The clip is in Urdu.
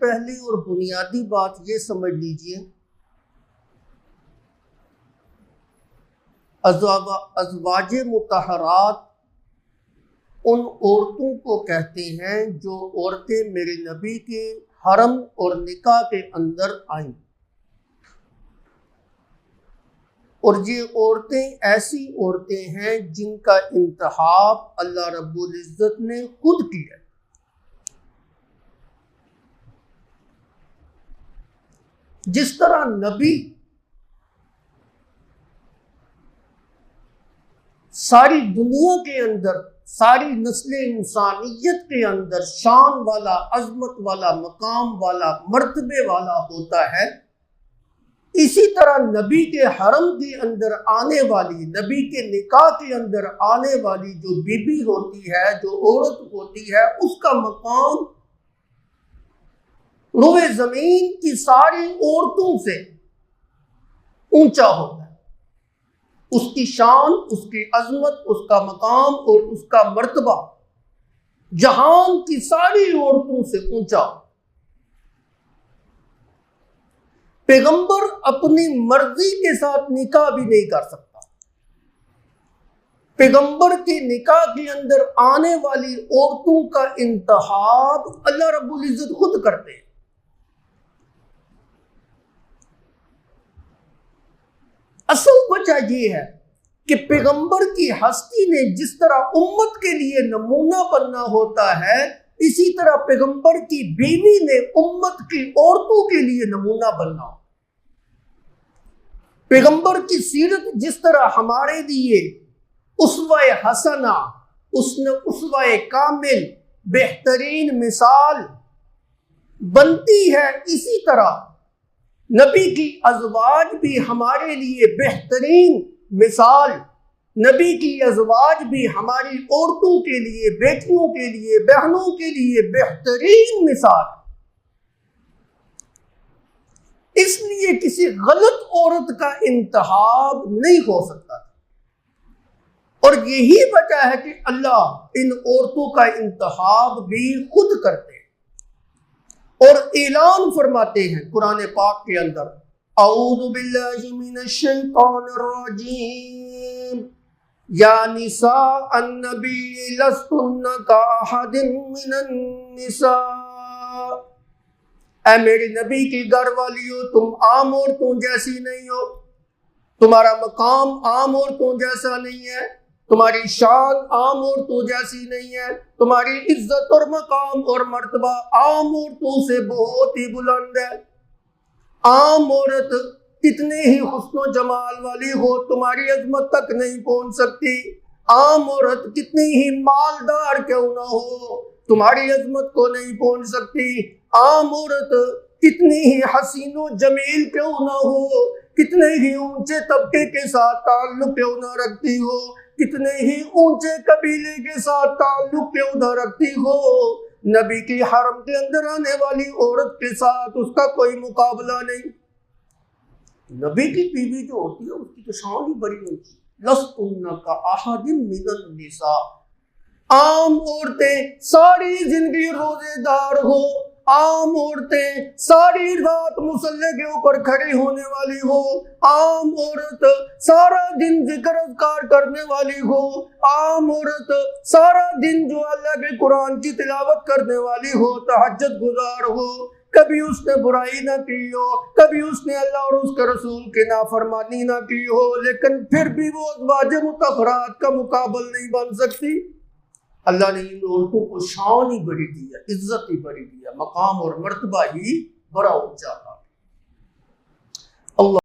پہلے اور بنیادی بات یہ سمجھ لیجئے، ازواج مطہرات ان عورتوں کو کہتے ہیں جو عورتیں میرے نبی کے حرم اور نکاح کے اندر آئیں، اور یہ عورتیں ایسی عورتیں ہیں جن کا انتخاب اللہ رب العزت نے خود کیا۔ جس طرح نبی ساری دنیا کے اندر، ساری نسل انسانیت کے اندر شان والا، عظمت والا، مقام والا، مرتبے والا ہوتا ہے، اسی طرح نبی کے حرم کے اندر آنے والی، نبی کے نکاح کے اندر آنے والی جو بی بی ہوتی ہے، جو عورت ہوتی ہے، اس کا مقام روئے زمین کی ساری عورتوں سے اونچا ہوتا ہے۔ اس کی شان، اس کی عظمت، اس کا مقام اور اس کا مرتبہ جہان کی ساری عورتوں سے اونچا۔ پیغمبر اپنی مرضی کے ساتھ نکاح بھی نہیں کر سکتا۔ پیغمبر کے نکاح کے اندر آنے والی عورتوں کا انتخاب اللہ رب العزت خود کرتے ہیں۔ اصل وجہ یہ ہے کہ پیغمبر کی ہستی نے جس طرح امت کے لیے نمونہ بننا ہوتا ہے، اسی طرح پیغمبر کی بیوی نے امت کی عورتوں کے لیے نمونہ بننا ہوتا ہے۔ پیغمبر کی سیرت جس طرح ہمارے لیے اسوہ حسنہ، اسوہ کامل، بہترین مثال بنتی ہے، اسی طرح نبی کی ازواج بھی ہمارے لیے بہترین مثال، نبی کی ازواج بھی ہماری عورتوں کے لیے، بیٹیوں کے لیے، بہنوں کے لیے بہترین مثال۔ اس لیے کسی غلط عورت کا انتخاب نہیں ہو سکتا، اور یہی وجہ ہے کہ اللہ ان عورتوں کا انتخاب بھی خود کرتے ہیں اور اعلان فرماتے ہیں قرآن پاک کے اندر، اعوذ باللہ من الشیطان الرجیم، یا نساء النبی لستن کاحد من النساء، اے میرے نبی کی گھر والیو، تم عام عورتوں جیسی نہیں ہو، تمہارا مقام عام عورتوں جیسا نہیں ہے، تمہاری شان عام عورتوں جیسی نہیں ہے، تمہاری عزت اور مقام اور مرتبہ عام عورتوں سے بہت ہی بلند ہے۔ عام عورت کتنے ہی حسن و جمال والی ہو، تمہاری عظمت تک نہیں پہنچ سکتی۔ عام عورت کتنی ہی مالدار کیوں نہ ہو، تمہاری عظمت کو نہیں پہنچ سکتی۔ عام عورت کتنی ہی حسین و جمیل کیوں نہ ہو، کتنے ہی اونچے طبقے کے ساتھ تعلق کیوں نہ رکھتی ہو، کتنے ہی اونچے قبیلے کے ساتھ تعلق کیوں نہ رکھتی ہو، نبی کی حرم کے اندر آنے والی عورت کے ساتھ اس کا کوئی مقابلہ نہیں۔ نبی کی بیوی جو ہوتی ہے اس کی تو شان ہی بڑی ہوتی ہے، لستن کاحد من النساء۔ عام عورتیں ساری زندگی روزے دار ہو، عام عورتیں ساری رات مصلی کے اوپر کھڑی ہونے والی ہو، عام عورت سارا دن ذکر اذکار کرنے والی ہو، عام عورت سارا دن جو اللہ کے قرآن کی تلاوت کرنے والی ہو، تہجد گزار ہو، کبھی اس نے برائی نہ کی ہو، کبھی اس نے اللہ اور اس کے رسول کی نافرمانی نہ کی ہو، لیکن پھر بھی وہ ازواج مطہرات کا مقابل نہیں بن سکتی۔ اللہ نے ان عورتوں کو شان ہی بڑی دی ہے، عزت ہی بڑی دی ہے، مقام اور مرتبہ ہی بڑا اونچا تھا۔ اللہ